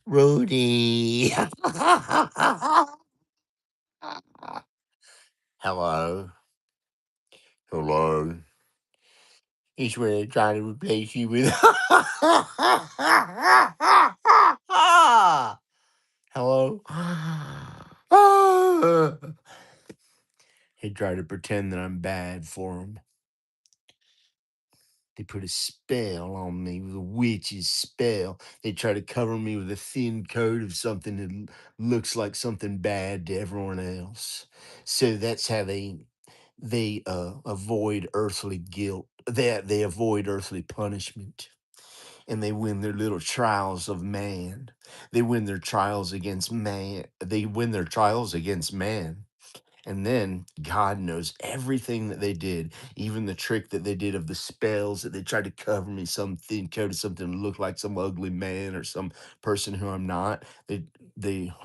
Rudy. Hello. Hello. He's really trying to replace you with. Hello. He tried to pretend that I'm bad for him. They put a spell on me with a witch's spell. They try to cover me with a thin coat of something that looks like something bad to everyone else. So that's how they avoid earthly guilt. They avoid earthly punishment. And they win their little trials of man. They win their trials against man. They win their trials against man. And then God knows everything that they did, even the trick that they did of the spells that they tried to cover me, some thin coat of something to look like some ugly man or some person who I'm not. They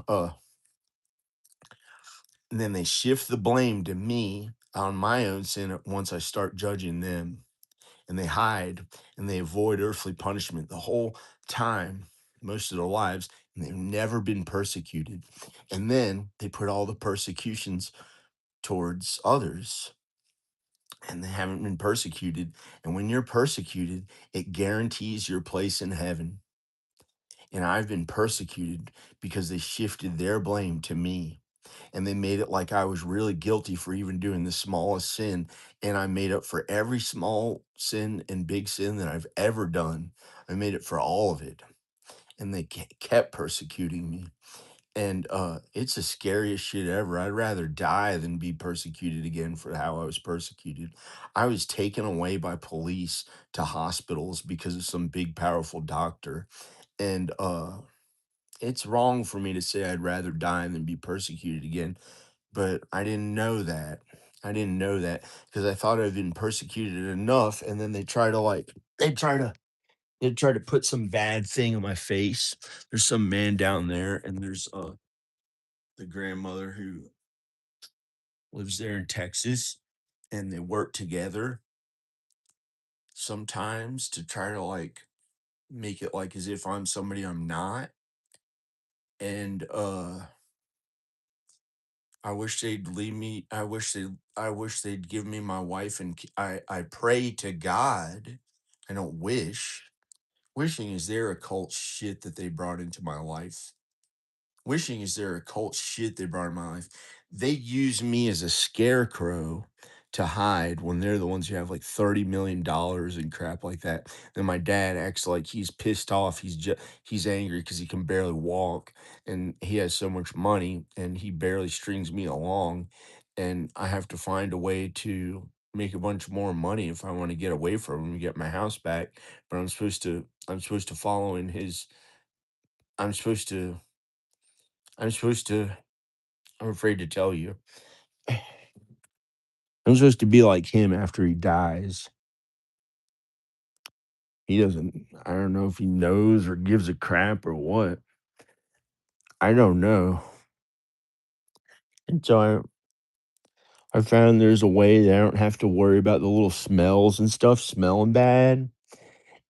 and then they shift the blame to me on my own sin once I start judging them. And they hide and they avoid earthly punishment the whole time, most of their lives, and they've never been persecuted. And then they put all the persecutions towards others and they haven't been persecuted. And when you're persecuted, it guarantees your place in heaven. And I've been persecuted because they shifted their blame to me. And they made it like I was really guilty for even doing the smallest sin. And I made up for every small sin and big sin that I've ever done. I made it for all of it. And they kept persecuting me. And it's the scariest shit ever. I'd rather die than be persecuted again for how I was persecuted. I was taken away by police to hospitals because of some big, powerful doctor. And it's wrong for me to say I'd rather die than be persecuted again, but I didn't know that. I didn't know that because I thought I'd been persecuted enough, and then they try to put some bad thing on my face. There's some man down there, and there's the grandmother who lives there in Texas, and they work together sometimes to try to like make it like as if I'm somebody I'm not. And I wish they'd leave me. I wish they'd give me my wife and I pray to God. I don't wish. Wishing is their occult shit that they brought into my life. Wishing is their occult shit they brought in my life. They use me as a scarecrow to hide when they're the ones who have like $30 million and crap like that. Then my dad acts like he's pissed off. He's angry because he can barely walk and he has so much money and he barely strings me along. And I have to find a way to make a bunch more money if I want to get away from him and get my house back. But I'm supposed to follow in his I'm supposed to I'm supposed to I'm afraid to tell you. I'm supposed to be like him after he dies. He doesn't I don't know if he knows or gives a crap or what. I don't know. And so I found there's a way that I don't have to worry about the little smells and stuff smelling bad.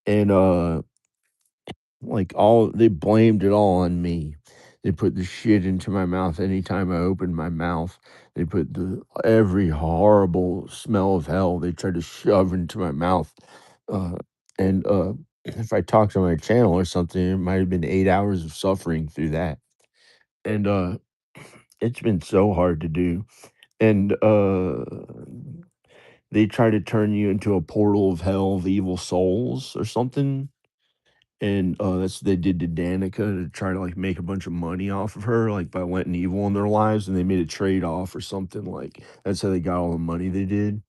And like all they blamed it all on me. They put the shit into my mouth anytime I opened my mouth. They put the every horrible smell of hell they tried to shove into my mouth. And if I talked on my channel or something, it might have been 8 hours of suffering through that. And it's been so hard to do. And they try to turn you into a portal of hell of evil souls or something. And, that's what they did to Danica to try to, like, make a bunch of money off of her, like, by letting evil in their lives, and they made a trade-off or something, like, that's how they got all the money they did.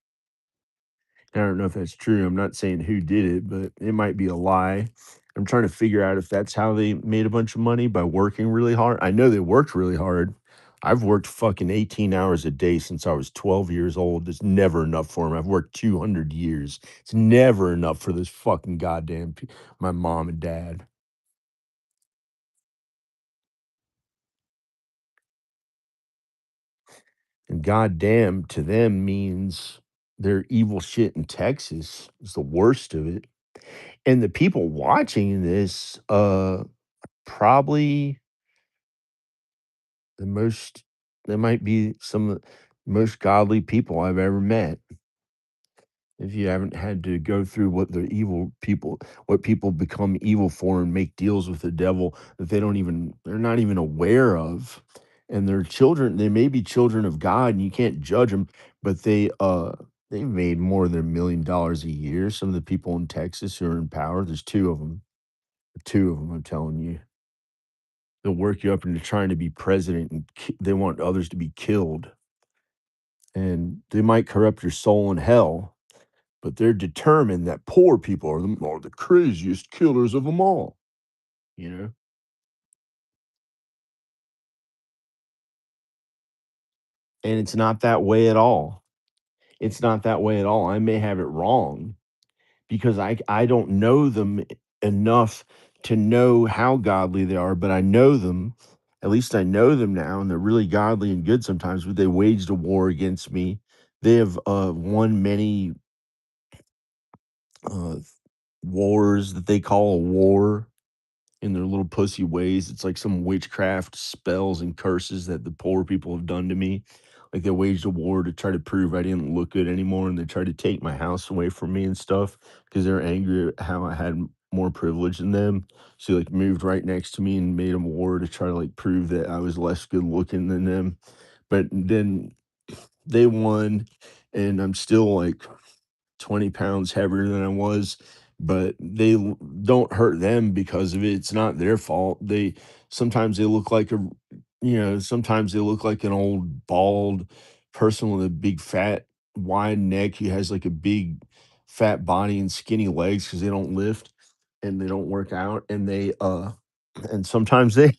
I don't know if that's true, I'm not saying who did it, but it might be a lie. I'm trying to figure out if that's how they made a bunch of money, by working really hard. I know they worked really hard. I've worked fucking 18 hours a day since I was 12 years old. It's never enough for 'em. I've worked 200 years. It's never enough for this fucking goddamn my mom and dad. And goddamn to them means they're evil shit in Texas is the worst of it. And the people watching this, probably the most they might be some of the most godly people I've ever met. If you haven't had to go through what people become evil for and make deals with the devil that they're not even aware of. And they're children, they may be children of God and you can't judge them, but they've made more than $1 million a year. Some of the people in Texas who are in power, there's two of them. Two of them, I'm telling you. They'll work you up into trying to be president and they want others to be killed. And they might corrupt your soul in hell, but they're determined that poor people are the craziest killers of them all, you know? And it's not that way at all. It's not that way at all. I may have it wrong because I don't know them enough to know how godly they are, but I know them. At least I know them now, and they're really godly and good sometimes, but they waged a war against me. They have won many uh, wars that they call a war in their little pussy ways. It's like some witchcraft spells and curses that the poor people have done to me. Like they waged a war to try to prove I didn't look good anymore, and they tried to take my house away from me and stuff because they're angry at how I had more privilege than them. So like moved right next to me and made a war to try to like prove that I was less good looking than them. But then they won, and I'm still like 20 pounds heavier than I was, but don't hurt them because of it. It's not their fault. Sometimes they look like sometimes they look like an old bald person with a big fat wide neck. He has like a big fat body and skinny legs because they don't lift and they don't work out and and sometimes they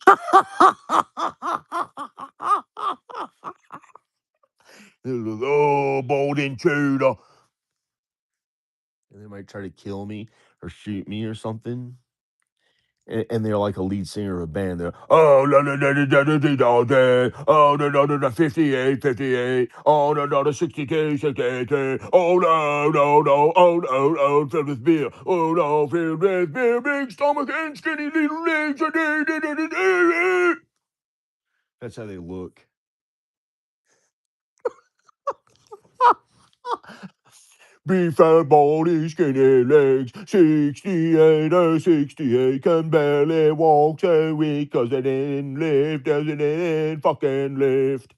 They're like, oh, bald intruder. And they might try to kill me or shoot me or something. And they're like a lead singer of a band. They're oh no no no no no no no no oh no no no no 58 58 oh no no no 62 62 oh no no no oh no oh filled with beer oh no filled with beer big stomach and skinny little legs. That's how they look. Big fat body, skinny legs, 68 or 68, can barely walk so weak 'cause they didn't lift, as they didn't fucking lift.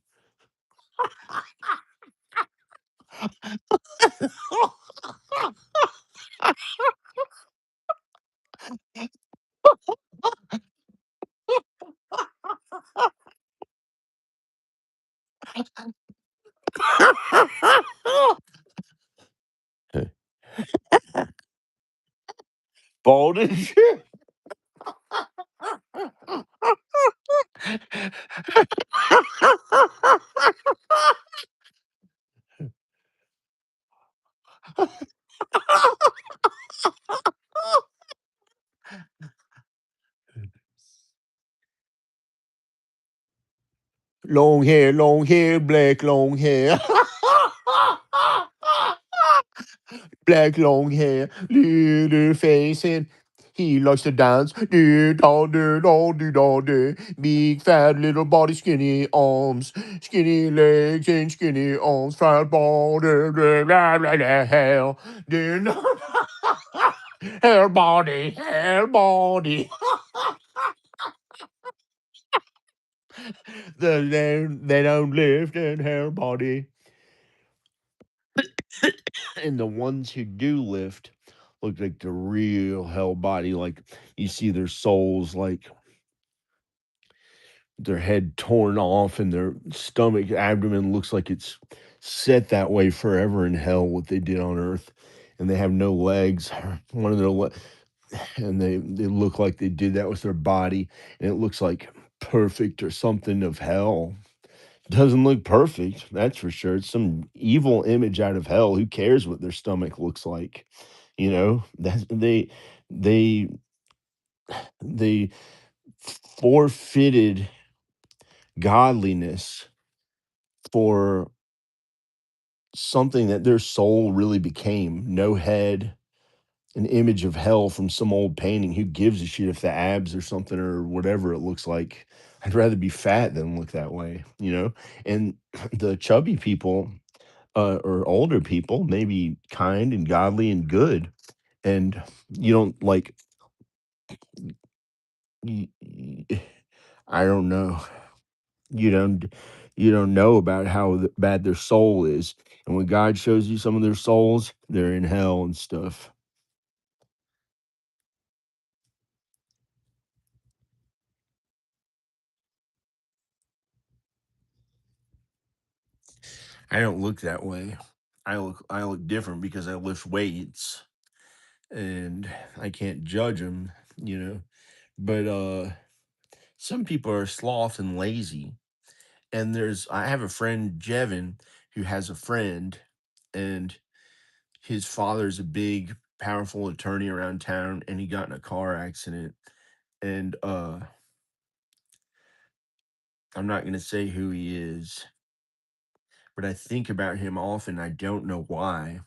Bald as shit. Long hair, black long hair. Black long hair, little face, and he likes to dance. Big fat little body, skinny arms, skinny legs and skinny arms, fat body, hair, hair body. They don't lift in hair body. And the ones who do lift look like the real hell body. Like you see their souls, like their head torn off, and their stomach, abdomen looks like it's set that way forever in hell. What they did on Earth, and they have no legs. One of their and they look like they did that with their body, and it looks like perfect or something of hell. Doesn't look perfect, that's for sure. It's some evil image out of hell. Who cares what their stomach looks like? You know, that's they they forfeited godliness for something that their soul really became. No head, an image of hell from some old painting. Who gives a shit if the abs or something or whatever it looks like? I'd rather be fat than look that way, you know? And the chubby people, or older people, may be kind and godly and good. And you don't like, y- y- I don't know. You don't, you don't know about how bad their soul is. And when God shows you some of their souls, they're in hell and stuff. I don't look that way. I look different because I lift weights and I can't judge them, you know. But some people are sloth and lazy. And I have a friend, Jevin, who has a friend, and his father's a big, powerful attorney around town, and he got in a car accident. And I'm not gonna say who he is, but I think about him often. I don't know why.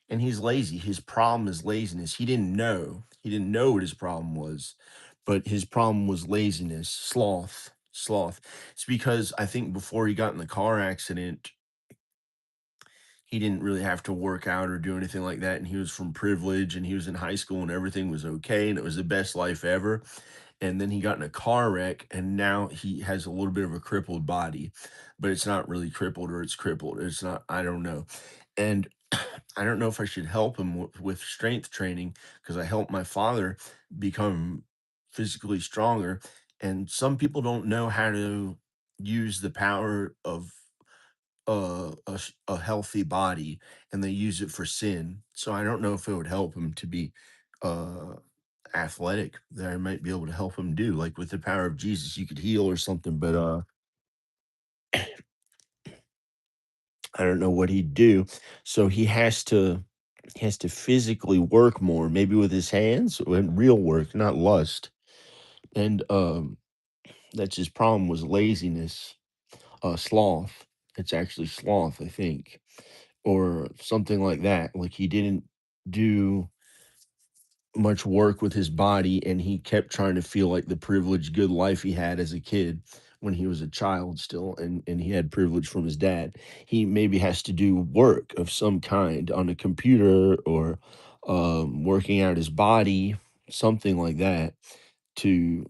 And he's lazy. His problem is laziness. He didn't know. He didn't know what his problem was, but his problem was laziness, sloth, sloth. It's because I think before he got in the car accident, he didn't really have to work out or do anything like that. And he was from privilege and he was in high school and everything was okay. And it was the best life ever. And then he got in a car wreck and now he has a little bit of a crippled body, but it's not really crippled or it's crippled. It's not, I don't know. And I don't know if I should help him with strength training because I helped my father become physically stronger. And some people don't know how to use the power of a healthy body and they use it for sin. So I don't know if it would help him to be uh, athletic that I might be able to help him do. Like with the power of Jesus, you could heal or something, but I don't know what he'd do. So he has to physically work more, maybe with his hands and real work, not lust. And that's his problem was laziness, sloth. It's actually sloth, I think, or something like that. Like he didn't do much work with his body and he kept trying to feel like the privileged good life he had as a kid when he was a child still, and he had privilege from his dad. He maybe has to do work of some kind on a computer or working out his body, something like that, to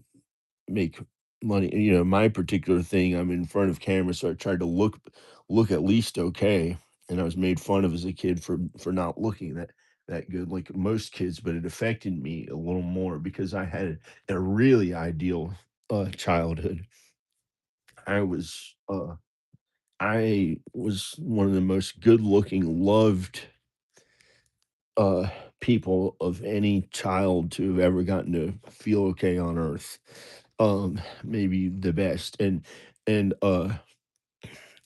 make money. You know, my particular thing, I'm in front of camera, so I tried to look at least okay, and I was made fun of as a kid for not looking that good, like most kids, but it affected me a little more because I had a really ideal childhood. I was I was one of the most good looking, loved uh people of any child to have ever gotten to feel okay on earth. Maybe the best. And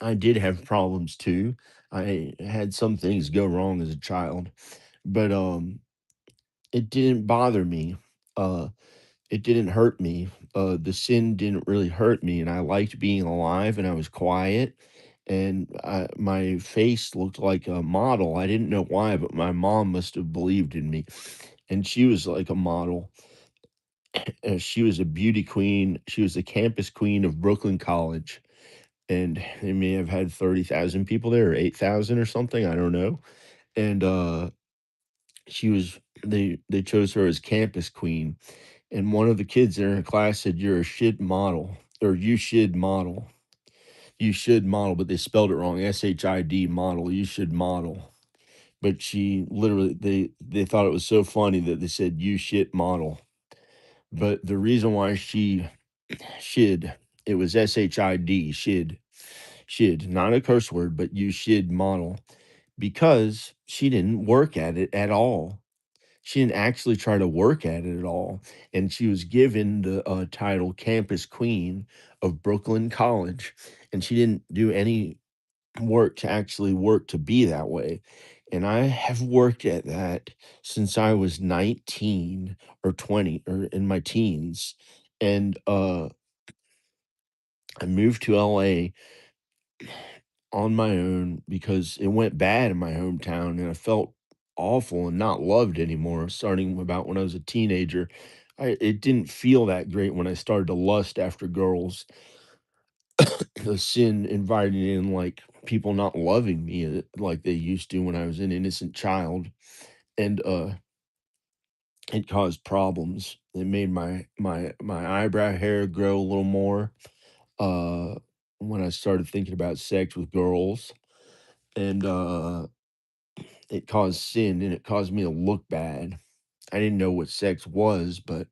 I did have problems too. I had some things go wrong as a child, but it didn't bother me. Uh it didn't hurt me. The sin didn't really hurt me, and I liked being alive and I was quiet and my face looked like a model. I didn't know why, but my mom must have believed in me. And she was like a model. She was a beauty queen. She was the campus queen of Brooklyn College. And they may have had 30,000 people there or 8,000 or something. I don't know. And she was, they chose her as campus queen. And one of the kids in her class said, "You're a shit model," or "You should model. You should model," but they spelled it wrong. SHID model. You should model. But she literally, they thought it was so funny that they said, "You shit model." But the reason why she shid, it was SHID, shid, not a curse word, but you should model because she didn't work at it at all. She didn't actually try to work at it at all. And she was given the title Campus Queen of Brooklyn College. And she didn't do any work to actually work to be that way. And I have worked at that since I was 19 or 20 or in my teens. And I moved to LA on my own because it went bad in my hometown and I felt awful and not loved anymore, starting about when I was a teenager. It didn't feel that great when I started to lust after girls. The sin invited in like people not loving me like they used to when I was an innocent child, and it caused problems. It made my eyebrow hair grow a little more. Uh, when I started thinking about sex with girls, and it caused sin and it caused me to look bad. I didn't know what sex was, but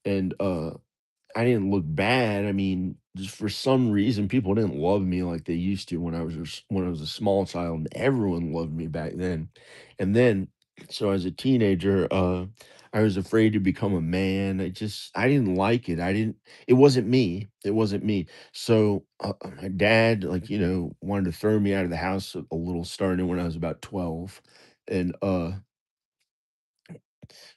and I didn't look bad. I mean, just for some reason, people didn't love me like they used to when I was a small child, and everyone loved me back then. And then, so as a teenager, I was afraid to become a man. I didn't like it. I didn't. It wasn't me. It wasn't me. So my dad, like wanted to throw me out of the house a little, starting when I was about 12, and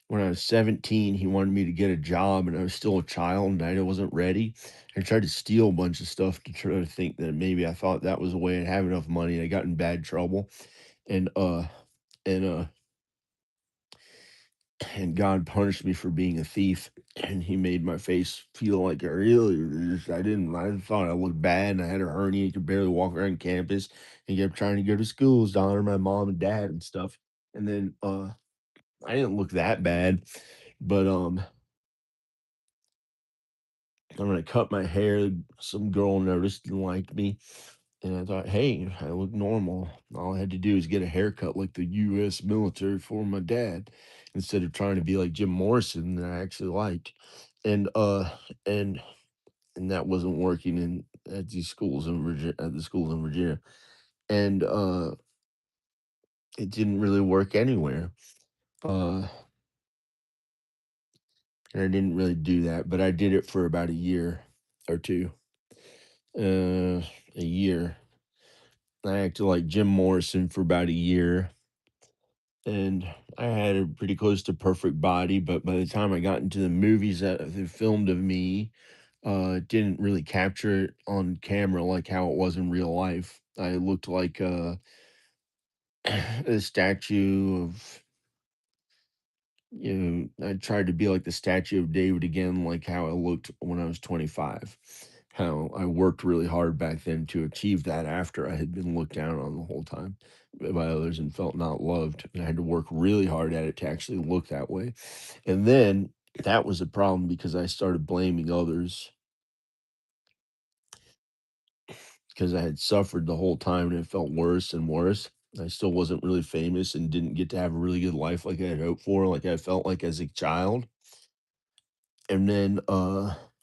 when I was 17, he wanted me to get a job, and I was still a child, and I wasn't ready. I tried to steal a bunch of stuff to try to think that maybe I thought that was a way I'd have enough money, and I got in bad trouble, and, uh and, uh and God punished me for being a thief, and he made my face feel like I thought I looked bad, and I had a hernia, could barely walk around campus, and kept trying to go to schools to honor my mom and dad and stuff, and then, I didn't look that bad, but, and when I cut my hair, some girl noticed and liked me. And I thought, hey, I look normal. All I had to do is get a haircut like the US military for my dad instead of trying to be like Jim Morrison that I actually liked. And and and that wasn't working in at these schools in Virginia at the schools in Virginia. And it didn't really work anywhere. Uh and I didn't really do that, but I did it for about a year or two. A year. I acted like Jim Morrison for about a year, and I had a pretty close to perfect body, but by the time I got into the movies that they filmed of me, it didn't really capture it on camera like how it was in real life. I looked like a statue of, I tried to be like the statue of David again, like how I looked when I was 25. How I worked really hard back then to achieve that after I had been looked down on the whole time by others and felt not loved. And I had to work really hard at it to actually look that way. And then that was a problem because I started blaming others because I had suffered the whole time and it felt worse and worse. I still wasn't really famous and didn't get to have a really good life like I had hoped for, like I felt like as a child. And then,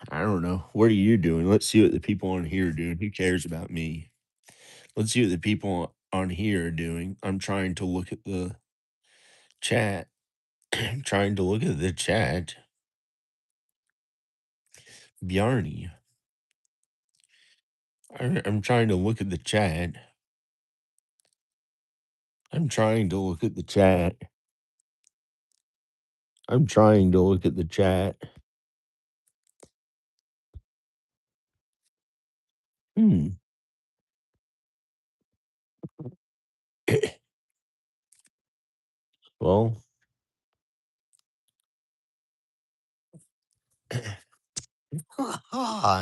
I don't know. What are you doing? Let's see what the people on here are doing. Who cares about me? Let's see what the people on here are doing. I'm trying to look at the chat. I'm trying to look at the chat. Bjarny. I'm trying to look at the chat. I'm trying to look at the chat. I'm trying to look at the chat. Hmm. Well,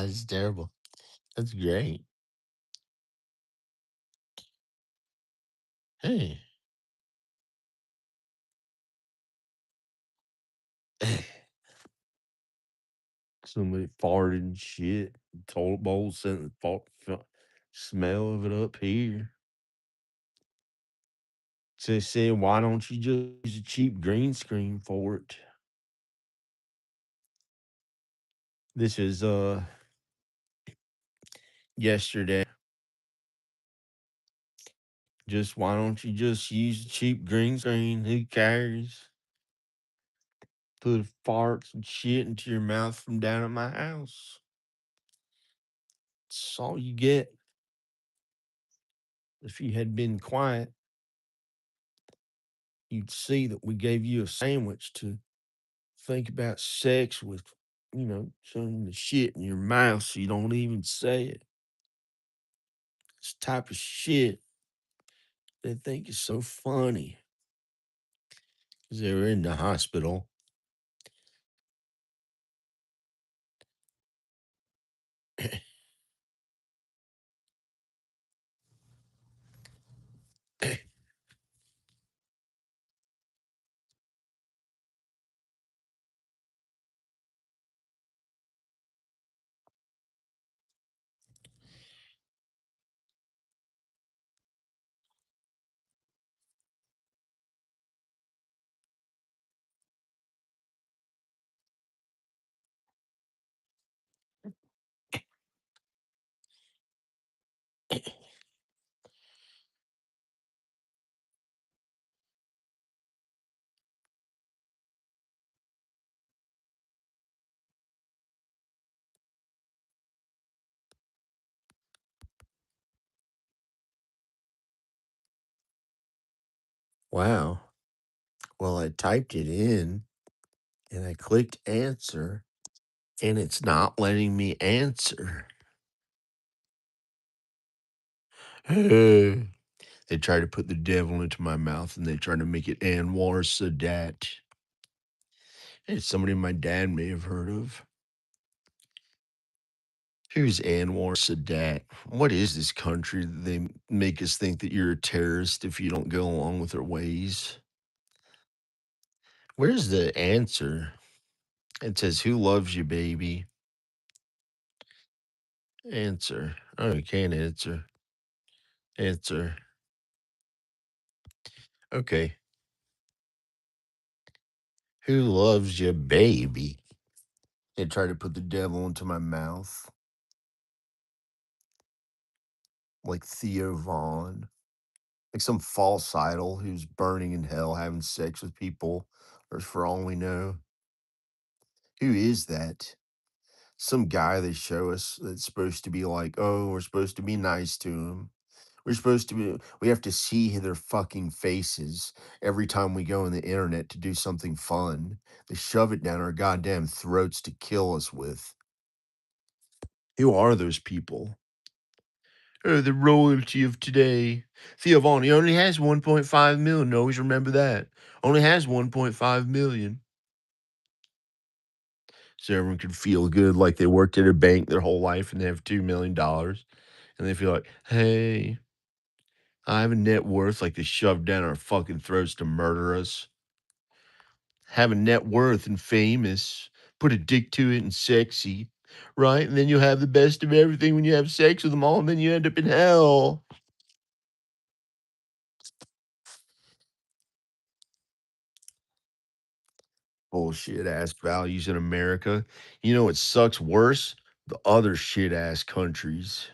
it's terrible. That's great. Hey. Somebody farted and shit. Toilet bowl sent the smell of it up here. So they said, why don't you just use a cheap green screen for it? This is yesterday. Just why don't you just use a cheap green screen? Who cares? Put farts and shit into your mouth from down at my house. That's all you get. If you had been quiet, you'd see that we gave you a sandwich to think about sex with, some the shit in your mouth so you don't even say it. This type of shit they think is so funny. They were in the hospital. Wow. Well, I typed it in and I clicked answer and it's not letting me answer. They try to put the devil into my mouth and they try to make it Anwar Sadat. It's somebody my dad may have heard of. Who's Anwar Sadat? What is this country that they make us think that you're a terrorist if you don't go along with their ways? Where's the answer? It says, "Who loves you, baby?" Answer. Oh, you can't answer. Answer. Okay. Who loves you, baby? They tried to put the devil into my mouth, like Theo Vaughn, like some false idol who's burning in hell, having sex with people, or for all we know. Who is that? Some guy they show us that's supposed to be like, oh, we're supposed to be nice to him. We're supposed to be, we have to see their fucking faces every time we go on the internet to do something fun. They shove it down our goddamn throats to kill us with. Who are those people? Oh, the royalty of today. Theo Vaughn, he only has 1.5 million. Always remember that. Only has 1.5 million. So everyone can feel good like they worked at a bank their whole life and they have $2 million. And they feel like, hey, I have a net worth like they shoved down our fucking throats to murder us. Have a net worth and famous. Put a dick to it and sexy. Right? And then you'll have the best of everything when you have sex with them all, and then you end up in hell. Bullshit ass values in America. You know what sucks worse? The other shit ass countries.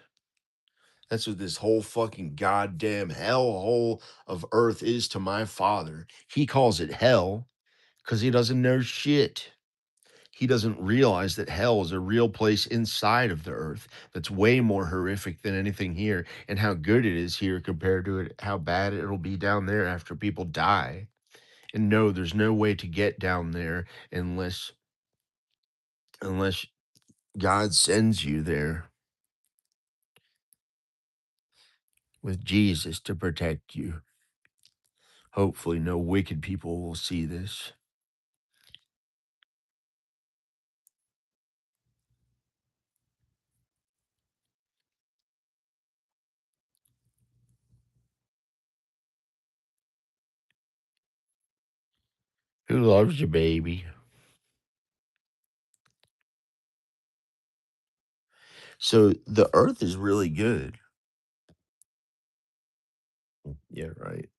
That's what this whole fucking goddamn hellhole of earth is to my father. He calls it hell because he doesn't know shit. He doesn't realize that hell is a real place inside of the earth that's way more horrific than anything here, and how good it is here compared to how bad it'll be down there after people die. And no, there's no way to get down there unless God sends you there with Jesus to protect you. Hopefully, no wicked people will see this. Who loves you, baby? So the earth is really good. Yeah, right.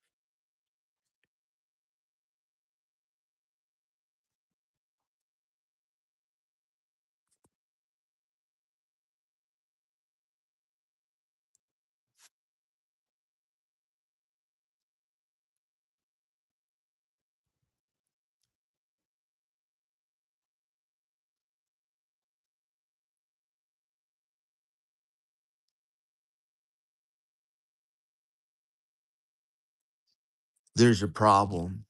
There's a problem.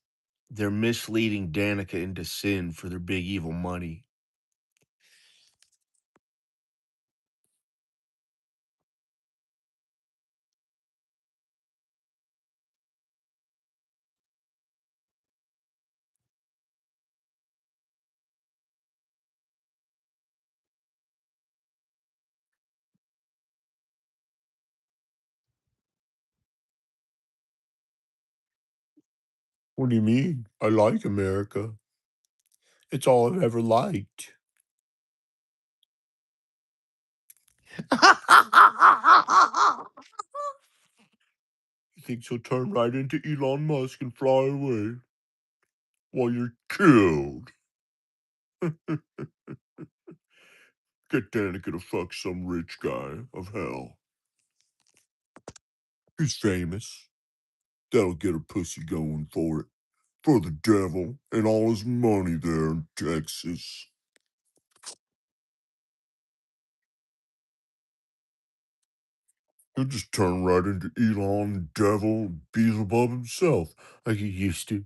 They're misleading Danica into sin for their big evil money. What do you mean? I like America. It's all I've ever liked. He thinks he'll turn right into Elon Musk and fly away while you're killed. Get Danica to fuck some rich guy of hell. He's famous. That'll get her pussy going for it. For the devil and all his money there in Texas. He'll just turn right into Elon, devil, Beelzebub himself, like he used to.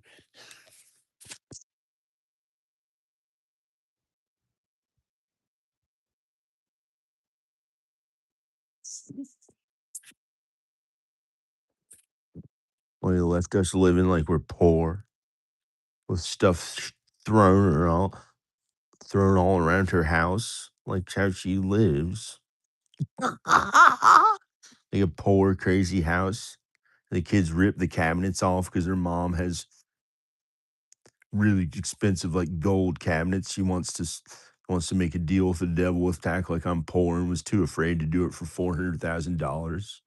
Well, he left us living like we're poor, with stuff thrown all around her house, like how she lives. Like a poor, crazy house. The kids rip the cabinets off because her mom has really expensive, like gold cabinets. She wants to make a deal with the devil with act like I'm poor and was too afraid to do it for $400,000.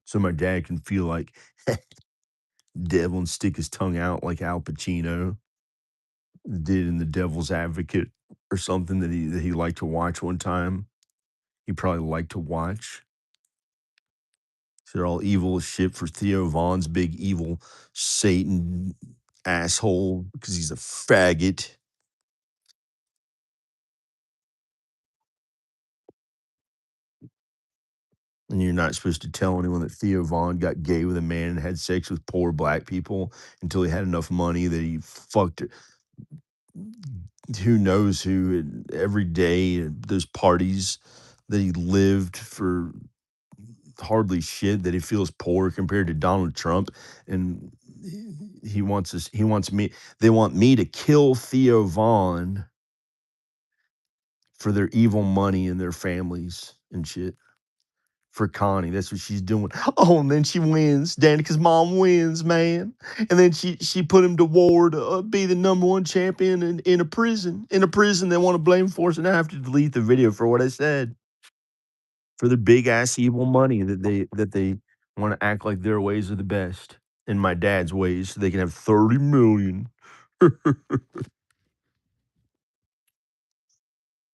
So my dad can feel like devil and stick his tongue out like Al Pacino did in The Devil's Advocate or something that he liked to watch one time. He probably liked to watch. So they're all evil as shit for Theo Vaughn's big evil Satan asshole because he's a faggot. And you're not supposed to tell anyone that Theo Vaughn got gay with a man and had sex with poor black people until he had enough money that he fucked who knows who and every day at those parties that he lived for hardly shit, that he feels poor compared to Donald Trump. And he wants me, they want me to kill Theo Vaughn for their evil money and their families and shit. For Connie, that's what she's doing. Oh, and then she wins. Danica's mom wins, man. And then she put him to war to be the number one champion in a prison. In a prison they want to blame for us, and I have to delete the video for what I said. For the big ass evil money that they want to act like their ways are the best. And my dad's ways, so they can have 30 million.